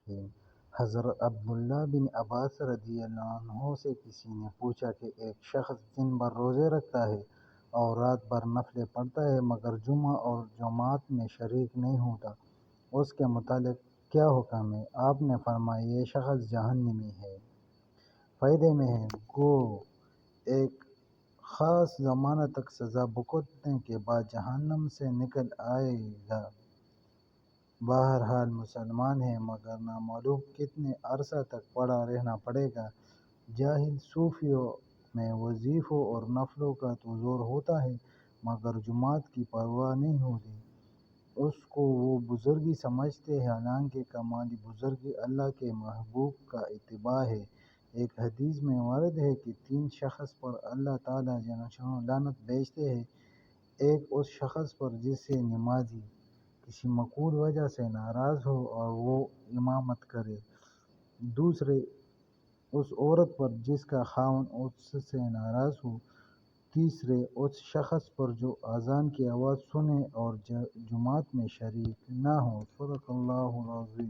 ہے۔ حضرت عبداللہ بن عباس رضی اللہ عنہ سے کسی نے پوچھا کہ ایک شخص دن بھر روزے رکھتا ہے اور رات بھر نفلیں پڑھتا ہے مگر جمعہ اور جماعت میں شریک نہیں ہوتا، اس کے متعلق کیا حکم ہے؟ آپ نے فرمایا یہ شخص جہنمی ہے، فائدے میں ہے، گو ایک خاص زمانہ تک سزا بھگتنے کے بعد جہنم سے نکل آئے گا۔ بہرحال مسلمان ہے مگر نامعلوم کتنے عرصہ تک پڑا رہنا پڑے گا۔ جاہل صوفیوں میں وظیفوں اور نفلوں کا تو زور ہوتا ہے مگر جماعت کی پرواہ نہیں ہوتی، اس کو وہ بزرگی سمجھتے ہیں، حالانکہ کمالی بزرگی اللہ کے محبوب کا اتباع ہے۔ ایک حدیث میں ورد ہے کہ 3 شخص پر اللہ تعالیٰ لعنت بھیجتے ہیں، ایک اس شخص پر جس سے نمازی کسی معقول وجہ سے ناراض ہو اور وہ امامت کرے، دوسرے اس عورت پر جس کا خاوند اس سے ناراض ہو، تیسرے اس شخص پر جو اذان کی آواز سنے اور جماعت میں شریک نہ ہو۔ صدق اللہ العظیم۔